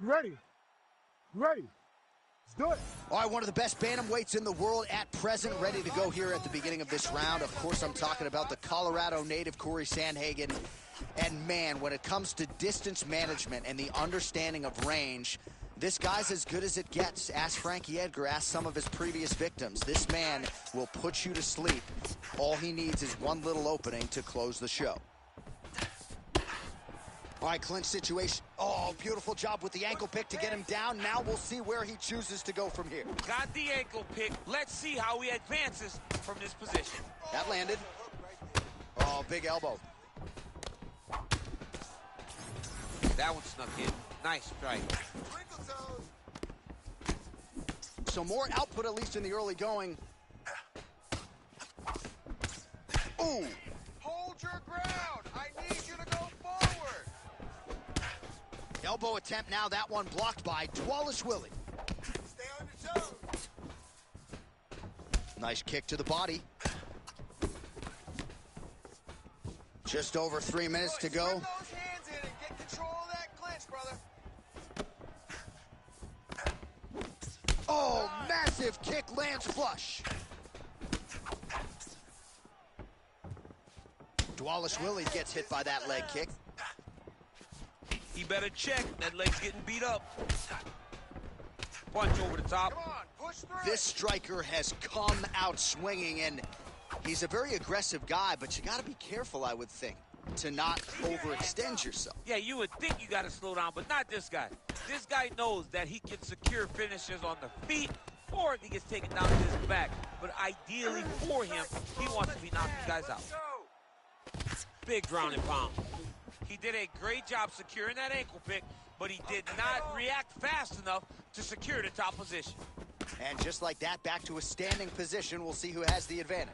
You ready? You ready? Let's do it. All right, one of the best bantamweights in the world at present, ready to go here at the beginning of this round. Of course, I'm talking about the Colorado native, Corey Sandhagen. And man, when it comes to distance management and the understanding of range, this guy's as good as it gets. Ask Frankie Edgar, ask some of his previous victims. This man will put you to sleep. All he needs is one little opening to close the show. All right, clinch situation. Oh, beautiful job with the ankle pick to get him down. Now we'll see where he chooses to go from here. Got the ankle pick. Let's see how he advances from this position. That landed. Oh, big elbow. That one snuck in. Nice strike. So more output, at least in the early going. Ooh. Hold your ground. I need you to go forward. Elbow attempt now. That one blocked by Dwalish Willie. Stay on your toes. Nice kick to the body. Just over 3 minutes to go. Swing those hands in and get control of that clinch, brother. Oh, massive kick lands flush. Dwalish Willie gets hit by that leg kick. He better check. That leg's getting beat up. Punch over the top. Come on, push through. This striker has come out swinging, and he's a very aggressive guy, but you got to be careful, I would think, to not overextend yourself. Yeah, you would think you got to slow down, but not this guy. This guy knows that he can secure finishes on the feet, or if he gets taken down to his back. But ideally for him, he wants to be knocking guys out. Big ground and pound. He did a great job securing that ankle pick, but he did not react fast enough to secure the top position. And just like that, back to a standing position. We'll see who has the advantage.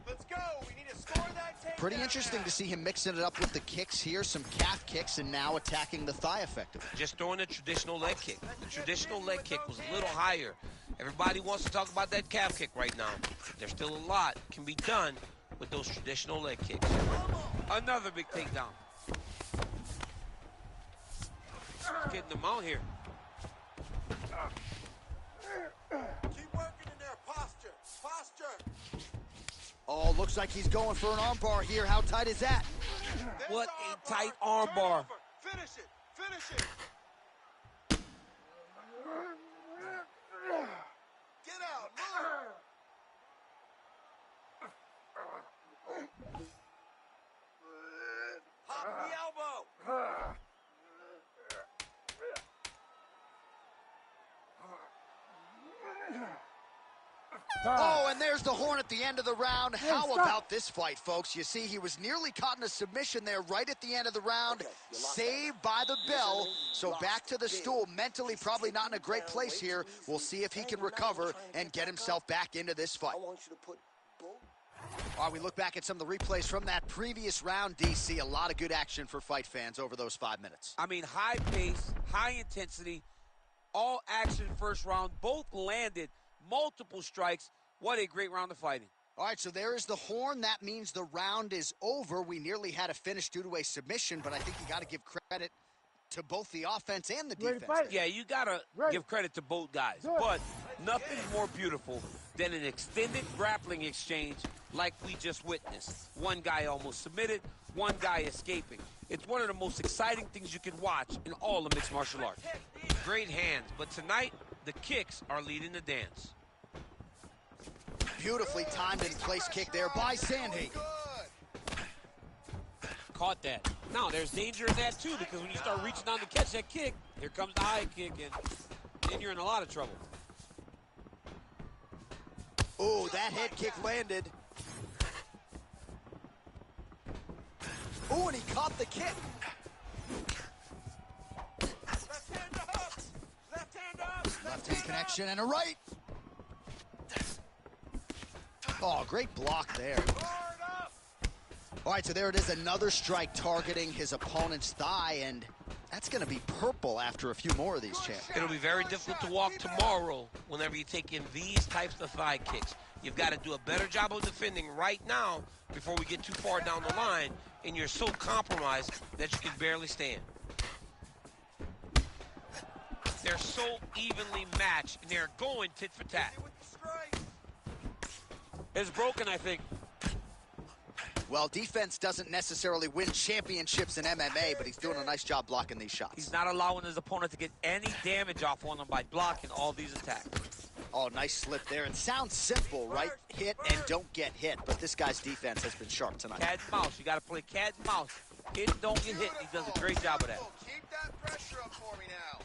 Let's go. We need to score that takedown. Pretty interesting to see him mixing it up with the kicks here, some calf kicks, and now attacking the thigh effectively. Just throwing a traditional leg kick. The traditional leg kick was a little higher. Everybody wants to talk about that calf kick right now. There's still a lot can be done with those traditional leg kicks. Another big takedown. Getting them out here. Keep working in there. Posture. Posture. Oh, looks like he's going for an armbar here. How tight is that? What a tight armbar. Finish it. Finish it. Get out. Move. Hop the elbow. Oh, and there's the horn at the end of the round. How about this fight, folks? You see, he was nearly caught in a submission there right at the end of the round. Saved by the bell. So back to the stool. Mentally probably not in a great place here. We'll see if he can recover and get himself back into this fight. All right, we look back at some of the replays from that previous round, DC. A lot of good action for fight fans over those 5 minutes. I mean, high pace, high intensity, all action first round. Both landed multiple strikes. What a great round of fighting. All right, so there is the horn. That means the round is over. We nearly had a finish due to a submission, but I think you got to give credit to both the offense and the defense. Yeah, you got to give credit to both guys. But nothing's more beautiful than an extended grappling exchange like we just witnessed. One guy almost submitted, one guy escaping. It's one of the most exciting things you can watch in all of mixed martial arts. Great hands, but tonight, the kicks are leading the dance. Beautifully timed and placed kick there by Sandhagen. Caught that. Now, there's danger in that, too, because when you start reaching down to catch that kick, here comes the high kick, and then you're in a lot of trouble. Oh, that head kick landed. Oh, and he caught the kick. Left hand up. Left hand up. Left hand connection and a right. Oh, great block there. All right, so there it is, another strike targeting his opponent's thigh, and that's going to be purple after a few more of these, champ. It'll be very difficult to walk tomorrow whenever you take in these types of thigh kicks. You've got to do a better job of defending right now before we get too far down the line, and you're so compromised that you can barely stand. They're so evenly matched, and they're going tit for tat. It's broken, I think. Well, defense doesn't necessarily win championships in MMA, but he's doing a nice job blocking these shots. He's not allowing his opponent to get any damage off on him by blocking all these attacks. Oh, nice slip there. It sounds simple, right? Hit and don't get hit, but this guy's defense has been sharp tonight. Cat and mouse. You got to play cat and mouse. Hit, don't get hit. He does a great job of that. Keep that pressure up for me now.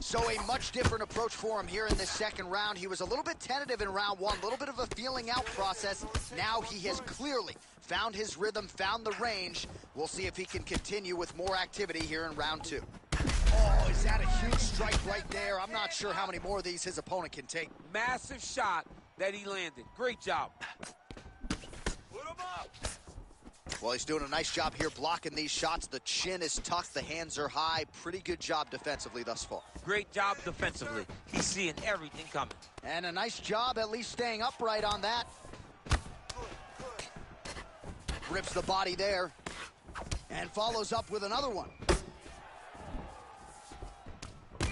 So a much different approach for him here in this second round. He was a little bit tentative in round one, a little bit of a feeling out process. Now he has clearly found his rhythm, found the range. We'll see if he can continue with more activity here in round two. Oh, is that a huge strike right there? I'm not sure how many more of these his opponent can take. Massive shot that he landed. Great job. Put him up. Well, he's doing a nice job here blocking these shots. The chin is tucked, the hands are high. Pretty good job defensively thus far. Great job defensively. He's seeing everything coming. And a nice job at least staying upright on that. Rips the body there. And follows up with another one.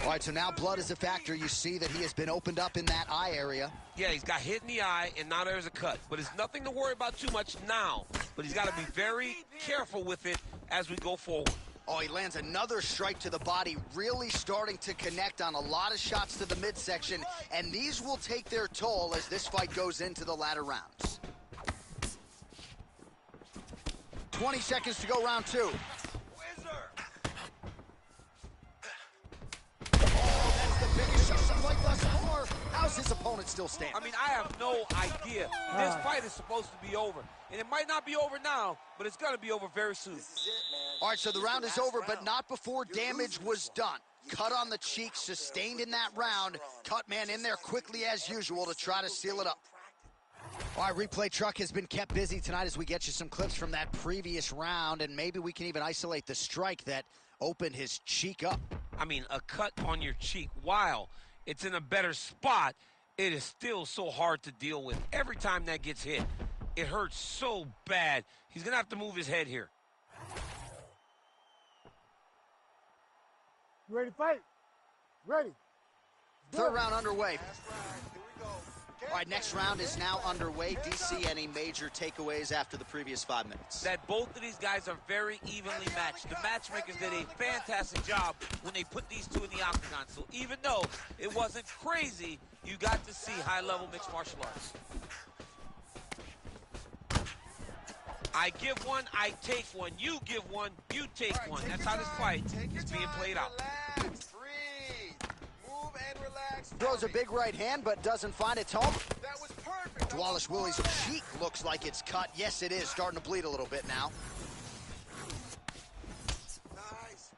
All right, so now blood is a factor. You see that he has been opened up in that eye area. Yeah, he's got hit in the eye, and now there's a cut. But it's nothing to worry about too much now. But he's got to be very careful with it as we go forward. Oh, he lands another strike to the body, really starting to connect on a lot of shots to the midsection, and these will take their toll as this fight goes into the latter rounds. 20 seconds to go, round two. Oh, that's the biggest shot of the fight thus far. How's his opponent still standing? I mean, I have no idea. This fight is supposed to be over. And it might not be over now, but it's going to be over very soon. All right, so the round is over, but not before damage was done. Cut on the cheek, sustained in that round. Cut man in there quickly as usual to try to seal it up. All right, replay truck has been kept busy tonight as we get you some clips from that previous round, and maybe we can even isolate the strike that opened his cheek up. I mean, a cut on your cheek, while it's in a better spot, it is still so hard to deal with. Every time that gets hit, it hurts so bad. He's going to have to move his head here. You ready to fight? Ready. Third round underway. That's right. Here we go. All right, next round is now underway. DC, any major takeaways after the previous 5 minutes? That both of these guys are very evenly matched. The matchmakers did a fantastic job when they put these two in the octagon. So even though it wasn't crazy, you got to see high-level mixed martial arts. I give one, I take one. You give one, you take one. That's how this fight is being played out. Relax, breathe, move and relax. Throws a big right hand, but doesn't find its home. That was perfect. Wallace Willie's cheek looks like it's cut. Yes, it is. Starting to bleed a little bit now. Nice.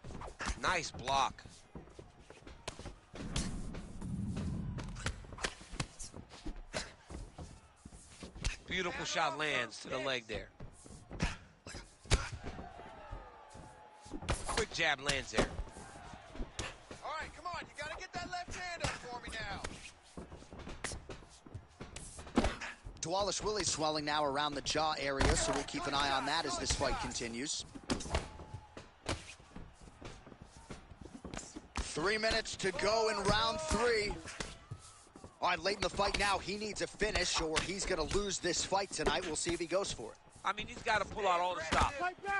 Nice block. Beautiful shot lands to the leg there. Quick jab lands there. All right, come on. You got to get that left hand up for me now. Wallace Willie's swelling now around the jaw area, so we'll keep an eye on that as this fight continues. 3 minutes to go in round three. All right, late in the fight now, he needs a finish or he's going to lose this fight tonight. We'll see if he goes for it. I mean, he's got to pull out all the stops.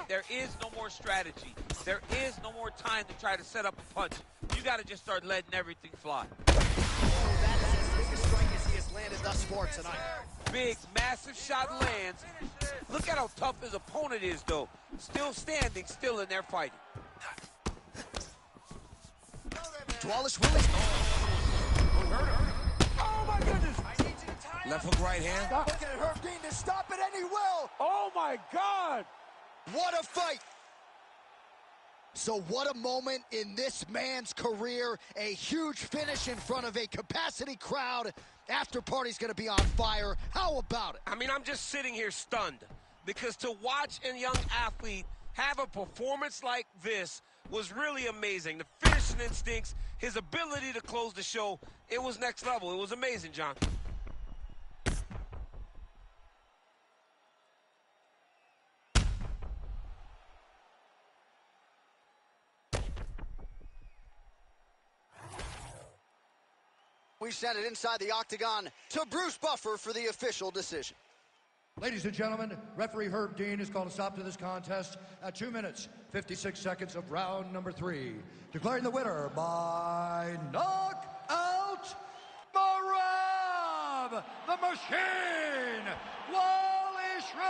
There is no more strategy. There is no more time to try to set up a punch. You got to just start letting everything fly. Oh, that is as big a strike as he has landed thus far tonight. Big, massive shot lands. Look at how tough his opponent is, though. Still standing, still in there fighting. Wallace Willie's... Oh, my goodness. Left hook, right hand. Stop. Look at Herb Dean to stop it, and he will. Oh, my God. What a fight. So what a moment in this man's career. A huge finish in front of a capacity crowd. After party's going to be on fire. How about it? I mean, I'm just sitting here stunned because to watch a young athlete have a performance like this was really amazing. The finishing instincts, his ability to close the show, it was next level. It was amazing, John. we send it inside the octagon to Bruce Buffer for the official decision. Ladies and gentlemen, referee Herb Dean has called a stop to this contest at 2 minutes, 56 seconds of round number 3. Declaring the winner by knockout, Marab, the Machine, Wally Shirley.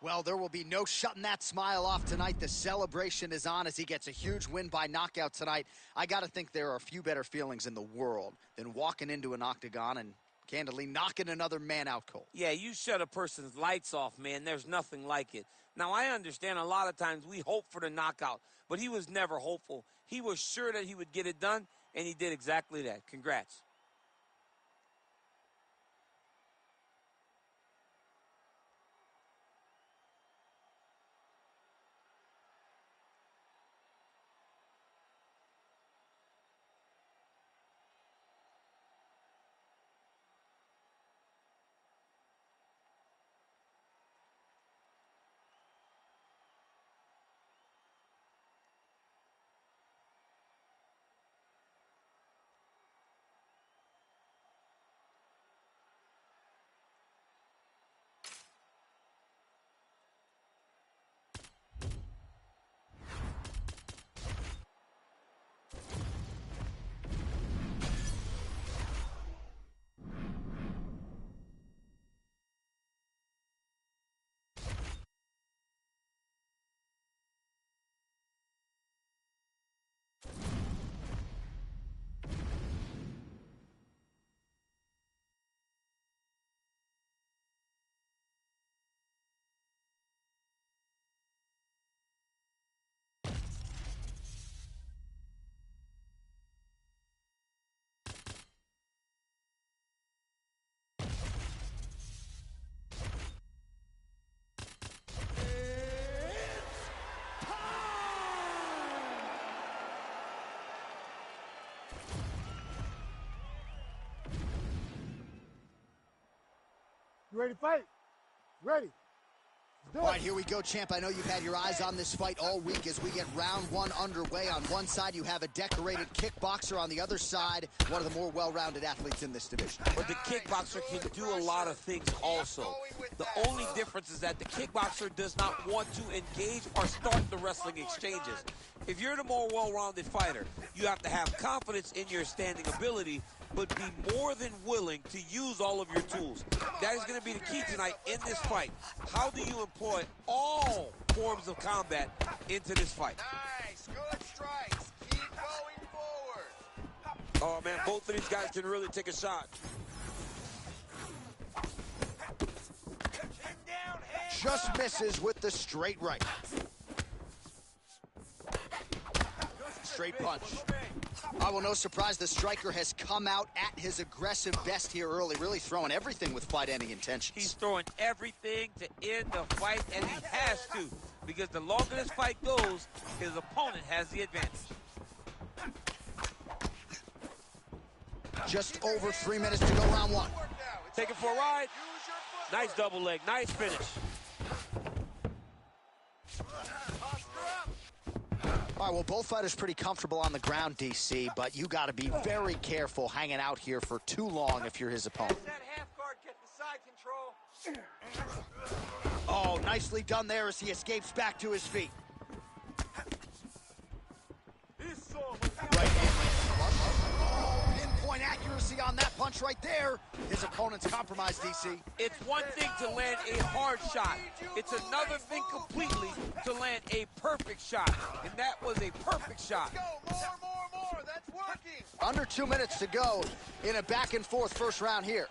Well, there will be no shutting that smile off tonight. The celebration is on as he gets a huge win by knockout tonight. I got to think there are a few better feelings in the world than walking into an octagon and candidly knocking another man out cold. Yeah, you shut a person's lights off, man. There's nothing like it. Now, I understand a lot of times we hope for the knockout, but he was never hopeful. He was sure that he would get it done, and he did exactly that. Congrats. You ready to fight? Ready. All right, here we go, champ. I know you've had your eyes on this fight all week as we get round 1 underway. On one side, you have a decorated kickboxer. On the other side, one of the more well-rounded athletes in this division. But the kickboxer can do a lot of things also. The only difference is that the kickboxer does not want to engage or start the wrestling exchanges. If you're the more well-rounded fighter, you have to have confidence in your standing ability, but be more than willing to use all of your tools. That is going to be the key tonight in this fight. How do you employ all forms of combat into this fight? Nice, good strikes. Keep going forward. Oh, man, both of these guys can really take a shot. Just misses with the straight right. Straight punch. Oh, well, no surprise, the striker has come out at his aggressive best here early, really throwing everything with fight-ending intentions. He's throwing everything to end the fight, and he has to, because the longer this fight goes, his opponent has the advantage. Just over 3 minutes to go, round 1. Take it for a ride. Nice double leg, nice finish. All right, well, both fighters pretty comfortable on the ground, DC, but you got to be very careful hanging out here for too long if you're his opponent. That half guard get the side control. Oh, nicely done there as he escapes back to his feet. Right hand. Pinpoint accuracy on that punch right there. His opponent's compromised, DC. It's one thing to land a hard shot. It's another thing completely to land a perfect shot. And that was a perfect shot. Go, more. That's working. Under 2 minutes to go in a back-and-forth first round here.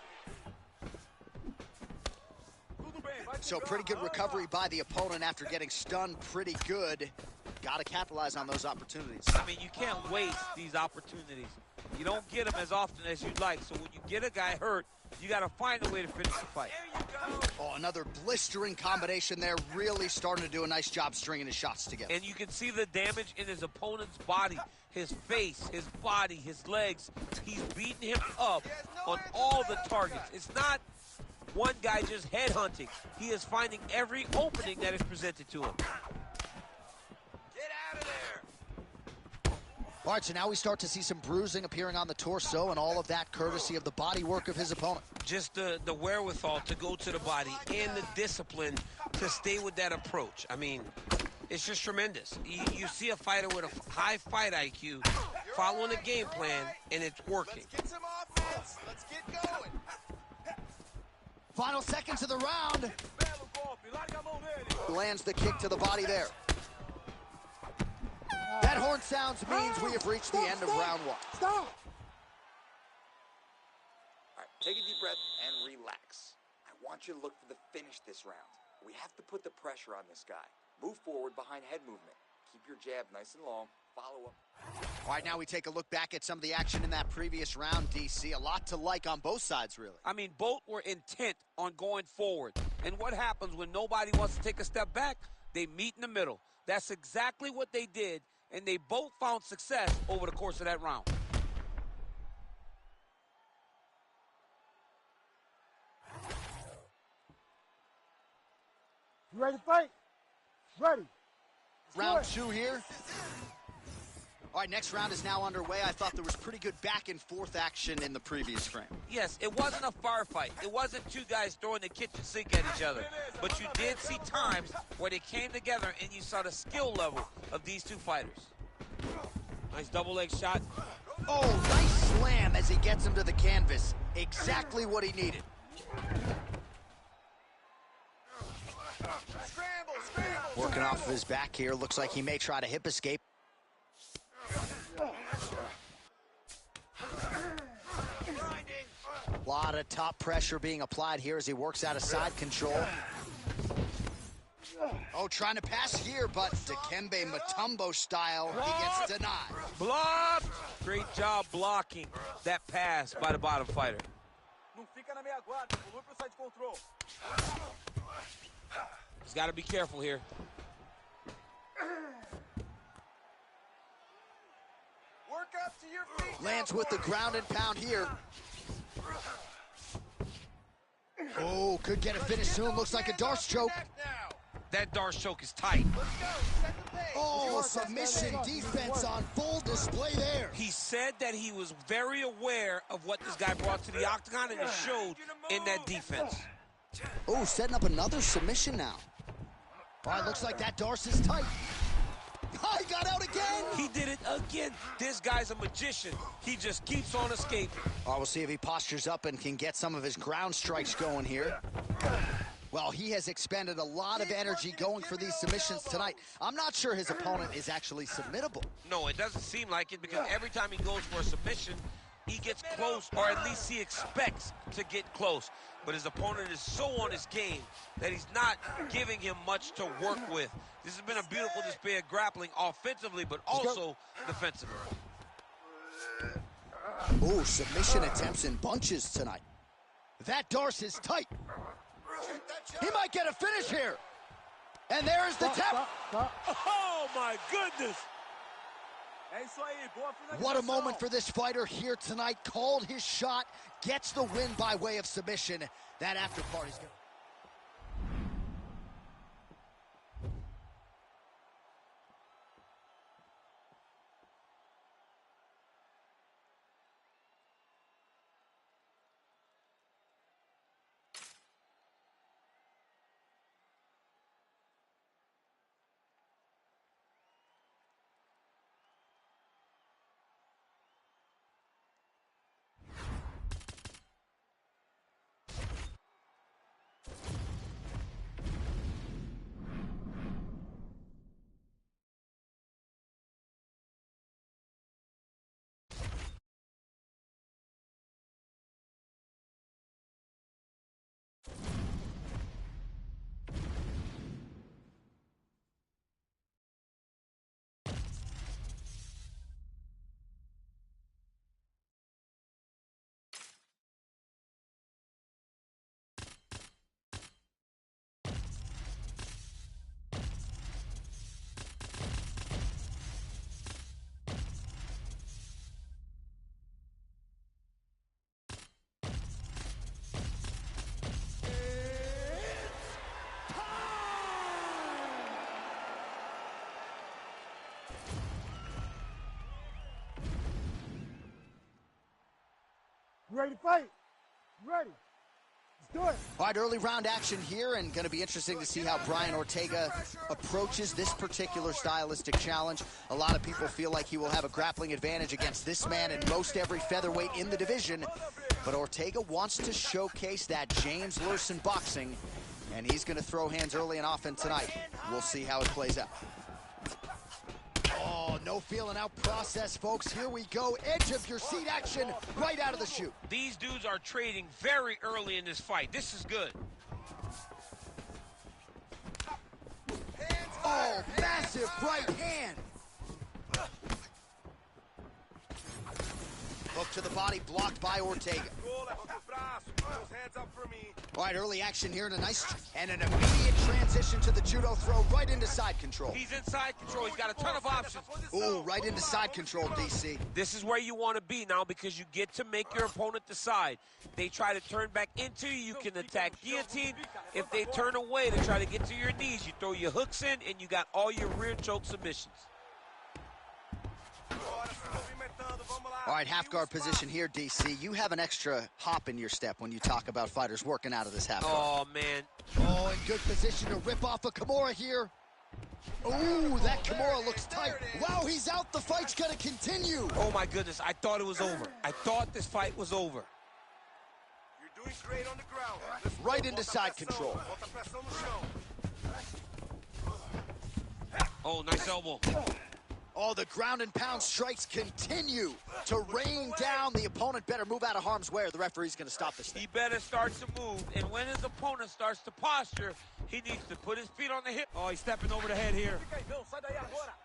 So pretty good recovery by the opponent after getting stunned pretty good. Got to capitalize on those opportunities. I mean, you can't waste these opportunities. You don't get them as often as you'd like. So when you get a guy hurt, you got to find a way to finish the fight. There you go. Oh, another blistering combination there. Really starting to do a nice job stringing his shots together. And you can see the damage in his opponent's body, his face, his body, his legs. He's beating him up on all the targets. It's not one guy just headhunting. He is finding every opening that is presented to him. Get out of there. All right, so now we start to see some bruising appearing on the torso, and all of that courtesy of the body work of his opponent. Just the wherewithal to go to the body and the discipline to stay with that approach. I mean, it's just tremendous. You see a fighter with a high fight IQ following a game plan, and it's working. Let's get some offense. Let's get going. Final seconds of the round. Lands the kick to the body there. That horn sounds means we have reached the end of round one. Stop. All right, take a deep breath and relax. I want you to look for the finish this round. We have to put the pressure on this guy. Move forward behind head movement. Keep your jab nice and long. Follow up. All right, now we take a look back at some of the action in that previous round, DC. A lot to like on both sides, really. I mean, both were intent on going forward. And what happens when nobody wants to take a step back? They meet in the middle. That's exactly what they did, and they both found success over the course of that round. You ready to fight? Ready. Round two here. All right, next round is now underway. I thought there was pretty good back and forth action in the previous frame. Yes, it wasn't a firefight. It wasn't two guys throwing the kitchen sink at each other. But you did see times where they came together and you saw the skill level of these two fighters. Nice double leg shot. Oh, nice slam as he gets him to the canvas. Exactly what he needed. Scramble, scramble. Working off of his back here. Looks like he may try to hip escape. A lot of top pressure being applied here as he works out of side control. Oh, trying to pass here, but Dikembe Mutombo style, he gets denied. Block! Great job blocking that pass by the bottom fighter. He's got to be careful here. Work up to your feet. Lands with the ground and pound here. Oh, could get a finish soon. Looks like a Darce choke. That Darce choke is tight. Let's go. Set the pace. Oh, submission defense on full display there. He said that he was very aware of what this guy brought to the octagon, and it showed in that defense. Oh, setting up another submission now. All right, looks like that Darce is tight. Oh, he got out again. He did it again. This guy's a magician. He just keeps on escaping. Oh, we'll see if he postures up and can get some of his ground strikes going here. Well, he has expended a lot of energy going for these submissions tonight. I'm not sure his opponent is actually submittable. No, it doesn't seem like it, because every time he goes for a submission, he gets close, or at least he expects to get close. But his opponent is so on his game that he's not giving him much to work with. This has been a beautiful display of grappling offensively, but also defensively. Oh, submission attempts in bunches tonight. That Darce is tight. He might get a finish here. And there's the tap. Oh, my goodness. What a moment for this fighter here tonight. Called his shot, gets the win by way of submission. That after party's good. You ready to fight? You ready? Let's do it. All right, early round action here, and going to be interesting to see how Brian Ortega approaches this particular stylistic challenge. A lot of people feel like he will have a grappling advantage against this man and most every featherweight in the division. But Ortega wants to showcase that James Lurson boxing, and he's going to throw hands early and often tonight. We'll see how it plays out. Oh, no feeling out process, folks. Here we go. Edge of your seat action right out of the chute. These dudes are trading very early in this fight. This is good. Oh, massive right hand. Hook to the body, blocked by Ortega. All right, early action here, and an immediate transition to the judo throw right into side control. He's in side control. He's got a ton of options. Ooh, right into side control, DC. This is where you want to be now because you get to make your opponent decide. They try to turn back into you, you can attack guillotine. If they turn away to try to get to your knees, you throw your hooks in, and you got all your rear choke submissions. All right, half guard position here, DC. You have an extra hop in your step when you talk about fighters working out of this half guard. Oh, man. Oh, in good position to rip off a Kimura here. Ooh, that Kimura looks tight. Wow, he's out. The fight's going to continue. Oh, my goodness. I thought it was over. I thought this fight was over. You're doing great on the ground. Right into side control. Oh, nice elbow. Oh, the ground and pound strikes continue to rain down. The opponent better move out of harm's way or the referee's going to stop this thing. He better start to move, and when his opponent starts to posture, he needs to put his feet on the hip. Oh, he's stepping over the head here.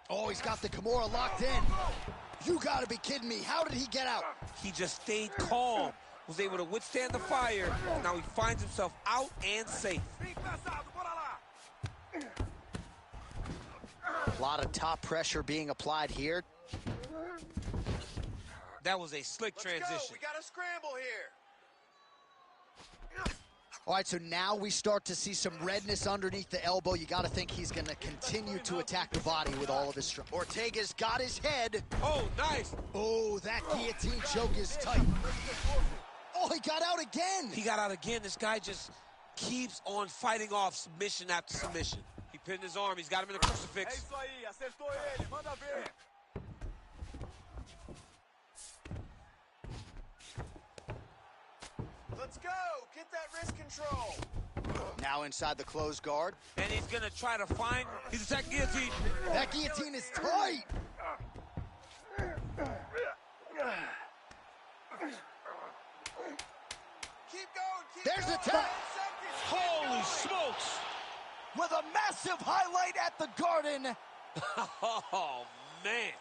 Oh, he's got the Kimura locked in. You got to be kidding me. How did he get out? He just stayed calm, was able to withstand the fire, and now he finds himself out and safe. A lot of top pressure being applied here. That was a slick transition. We got a scramble here. All right, so now we start to see some redness underneath the elbow. You got to think he's going to continue to attack the body with all of his strength. Ortega's got his head. Oh, nice. Oh, that guillotine choke is tight. Oh, he got out again. He got out again. This guy just keeps on fighting off submission after submission. He pinned his arm. He's got him in a crucifix. Let's go. Get that wrist control. Now inside the closed guard. And he's going to try to find... He's attacking guillotine. That guillotine is tight. Keep going. There's the 10 tap. seconds. Holy smokes. With a massive highlight at the Garden. Oh, man.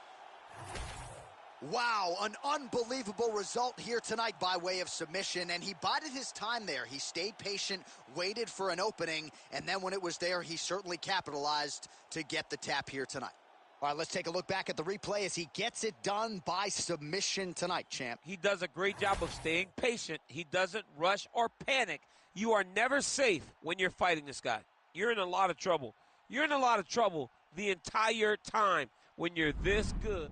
Wow, an unbelievable result here tonight by way of submission, and he bided his time there. He stayed patient, waited for an opening, and then when it was there, he certainly capitalized to get the tap here tonight. All right, let's take a look back at the replay as he gets it done by submission tonight, champ. He does a great job of staying patient. He doesn't rush or panic. You are never safe when you're fighting this guy. You're in a lot of trouble. You're in a lot of trouble the entire time when you're this good.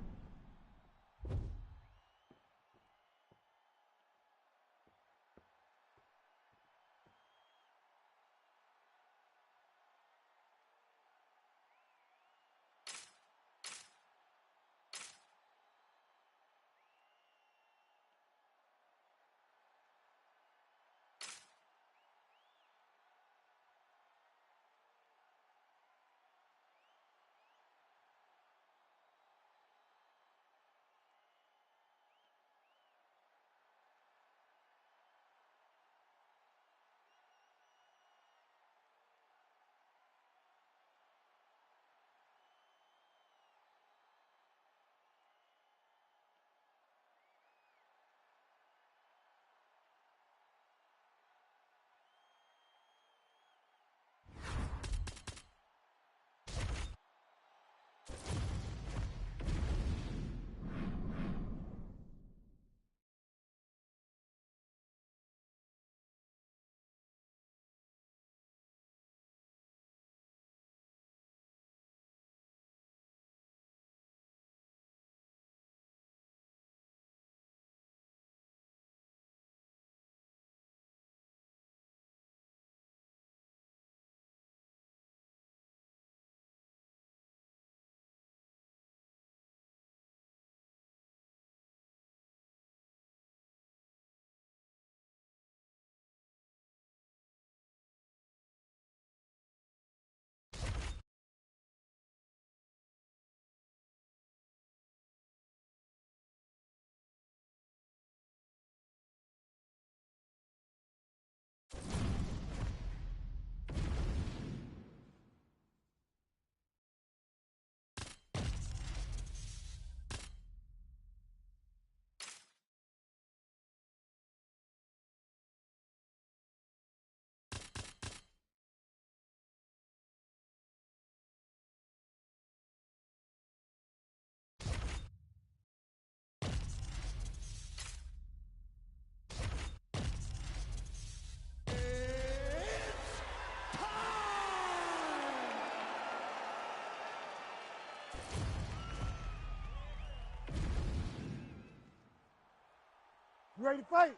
You ready to fight?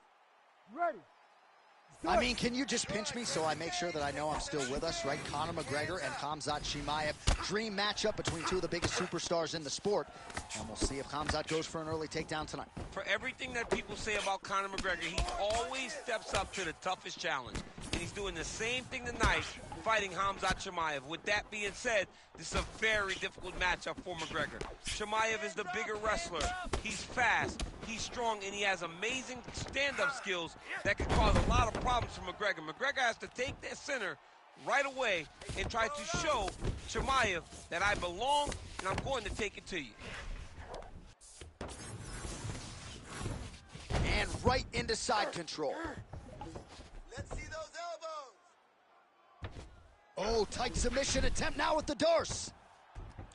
You ready? I mean, can you just pinch me so I make sure that I know I'm still with us, right? Conor McGregor and Khamzat Chimaev. Dream matchup between two of the biggest superstars in the sport. And we'll see if Khamzat goes for an early takedown tonight. For everything that people say about Conor McGregor, he always steps up to the toughest challenge. And he's doing the same thing tonight, fighting Khamzat Chimaev. With that being said, this is a very difficult matchup for McGregor. Chimaev is the bigger wrestler. He's fast, he's strong, and he has amazing stand-up skills that can cause a lot of problems for McGregor. McGregor has to take that center right away and try to show Chimaev that I belong, and I'm going to take it to you. And right into side control. Let's see those elbows. Oh, tight submission attempt now with the Darce.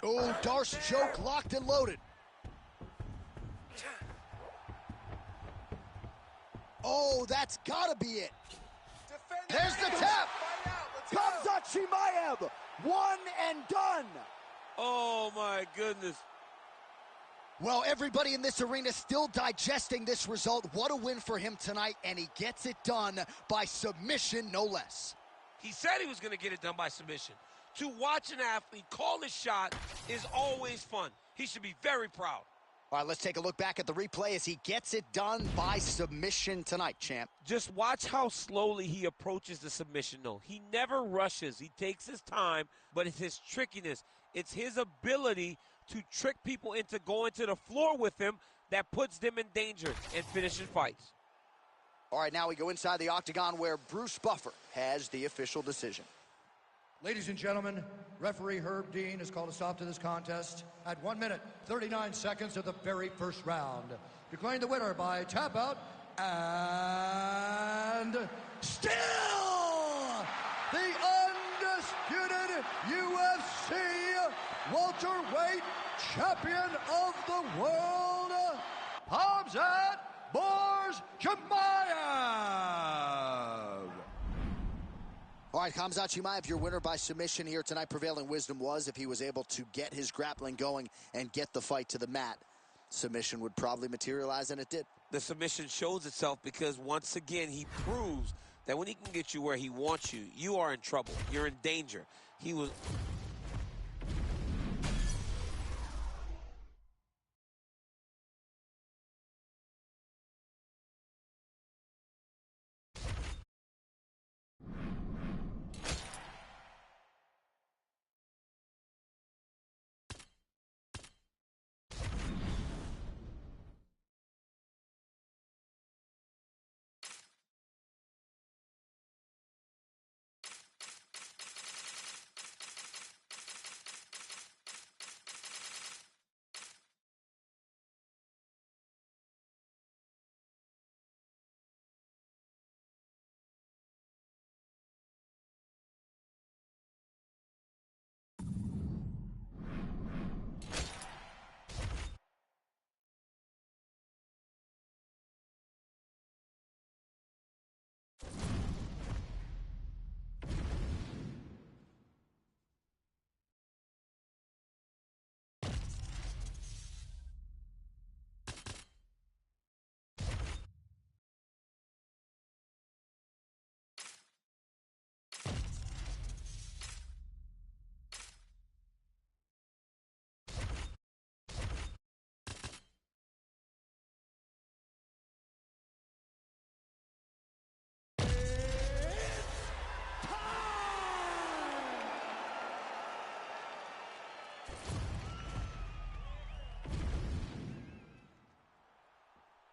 Oh, Darce choke locked and loaded. Oh, that's gotta be it. There's the tap. Khamzat Chimaev, one and done. Oh, my goodness. Well, everybody in this arena still digesting this result. What a win for him tonight, and he gets it done by submission, no less. He said he was going to get it done by submission. To watch an athlete call his shot is always fun. He should be very proud. All right, let's take a look back at the replay as he gets it done by submission tonight, champ. Just watch how slowly he approaches the submission, though. He never rushes. He takes his time, but it's his trickiness. It's his ability to trick people into going to the floor with him that puts them in danger and finishes fights. All right, now we go inside the octagon where Bruce Buffer has the official decision. Ladies and gentlemen, referee Herb Dean has called a stop to this contest at 1 minute, 39 seconds of the very first round. Declaring the winner by tap out and still the undisputed UFC welterweight champion of the world, Khamzat Chimaev. All right, Khamzat Chimaev, your winner by submission here tonight. Prevailing wisdom was if he was able to get his grappling going and get the fight to the mat, submission would probably materialize, and it did. The submission shows itself because once again he proves that when he can get you where he wants you, you are in trouble. You're in danger. He was...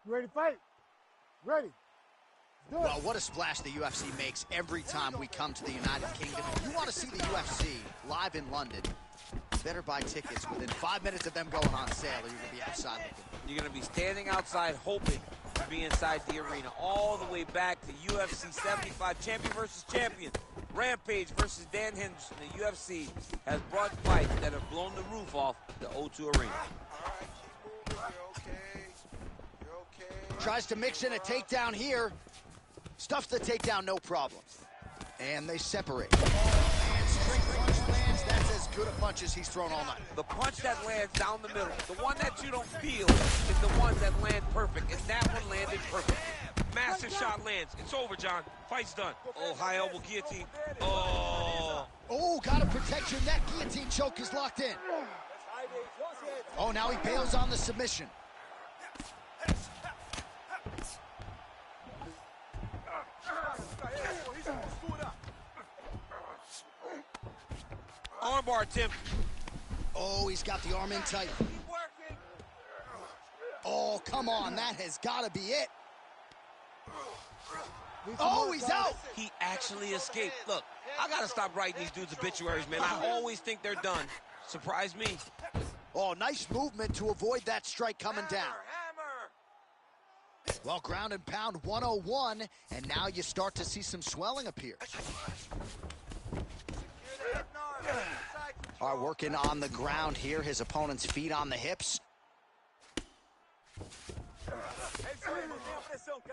You ready to fight? Ready. Do it. Well, what a splash the UFC makes every time we come to the United Kingdom. If you want to see the UFC live in London, you better buy tickets within 5 minutes of them going on sale, or you're going to be outside looking. You're going to be standing outside hoping to be inside the arena. All the way back to UFC 75, champion versus champion. Rampage versus Dan Henderson. The UFC has brought fights that have blown the roof off the O2 Arena. All right, keep moving. You're okay. You're okay. Tries to mix in a takedown here. Stuffs the takedown, no problem. And they separate. And straight punch lands. That's as good at punches he's thrown all night. The punch that lands down the middle, the one that you don't feel, is the ones that land perfect, and that one landed perfect. Massive shot lands. It's over, John. Fight's done. Oh, high elbow guillotine. Oh. Oh, gotta protect your neck. Guillotine choke is locked in. Oh, now he bails on the submission. Armbar, Tim. Oh, he's got the arm in tight. Oh, come on. That has got to be it. Oh, he's out. He actually escaped. Look, I got to stop writing these dudes obituaries, man. I always think they're done. Surprise me. Oh, nice movement to avoid that strike coming down. Well, ground and pound 101, and now you start to see some swelling appear. All right, working on the ground here. His opponent's feet on the hips.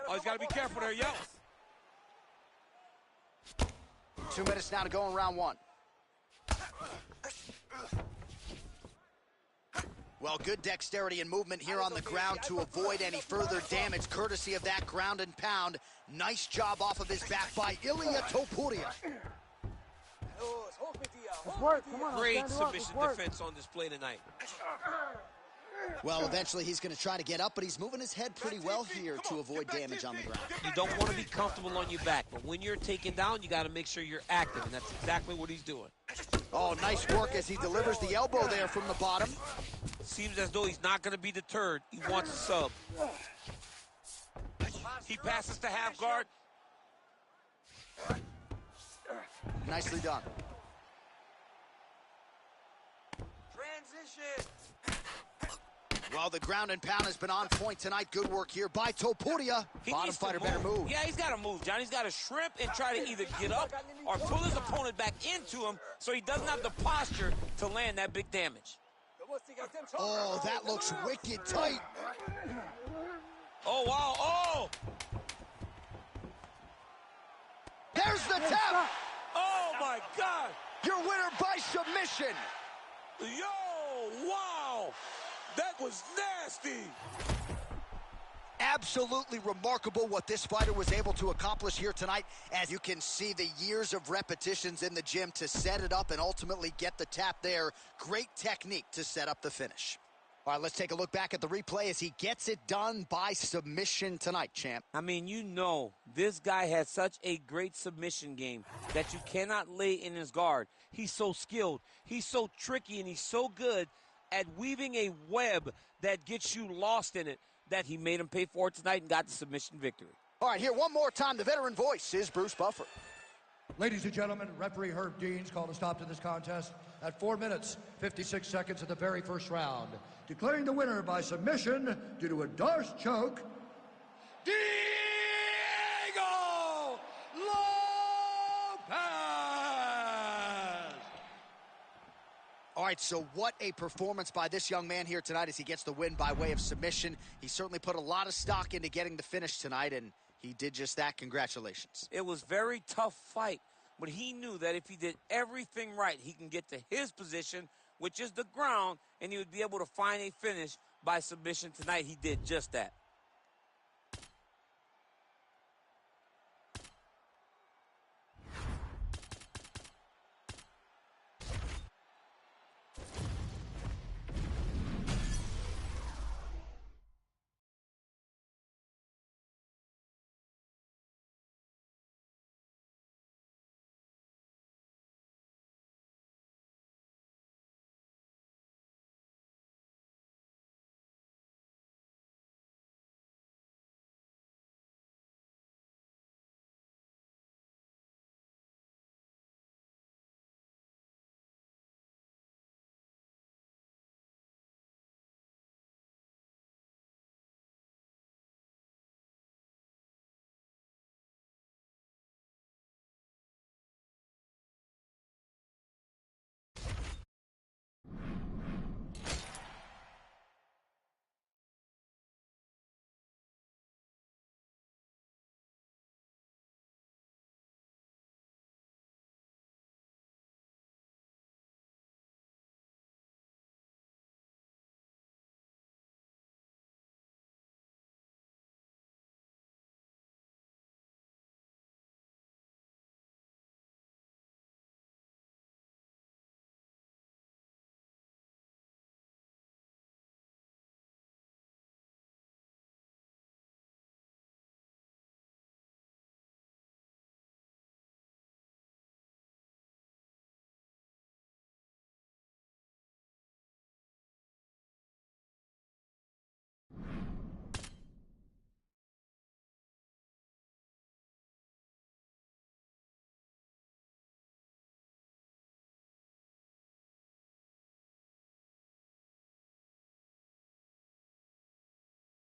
Oh, he's got to be careful there, yo. 2 minutes now to go in round one. Well, good dexterity and movement here on the ground to avoid any further damage, courtesy of that ground and pound. Nice job off of his back by Ilia Topuria. Great submission defense on display tonight. Well, eventually he's going to try to get up, but he's moving his head pretty well here to avoid damage on the ground. You don't want to be comfortable on your back, but when you're taken down, you got to make sure you're active, and that's exactly what he's doing. Oh, nice work as he delivers the elbow there from the bottom. Seems as though he's not going to be deterred. He wants a sub. He passes to half guard. Nicely done. Transition. Well, the ground and pound has been on point tonight. Good work here by Topuria. Bottom fighter better move. Yeah, he's got to move, John. He's got to shrimp and try to either get up or pull his opponent back into him so he doesn't have the posture to land that big damage. Oh, that looks wicked tight. Oh, wow. Oh! There's the tap. Oh, my God. Your winner by submission. Yo, wow. That was nasty. Absolutely remarkable what this fighter was able to accomplish here tonight. As you can see, the years of repetitions in the gym to set it up and ultimately get the tap there. Great technique to set up the finish. All right, let's take a look back at the replay as he gets it done by submission tonight, champ. I mean, you know, this guy has such a great submission game that you cannot lay in his guard. He's so skilled. He's so tricky, and he's so good at weaving a web that gets you lost in it, that he made him pay for it tonight and got the submission victory. All right, here one more time, the veteran voice is Bruce Buffer. Ladies and gentlemen, referee Herb Dean's called a stop to this contest at 4 minutes, 56 seconds of the very first round. Declaring the winner by submission due to a Darce choke, Diego Lopez! All right, so what a performance by this young man here tonight as he gets the win by way of submission. He certainly put a lot of stock into getting the finish tonight, and he did just that. Congratulations. It was a very tough fight, but he knew that if he did everything right, he can get to his position, which is the ground, and he would be able to find a finish by submission tonight. He did just that.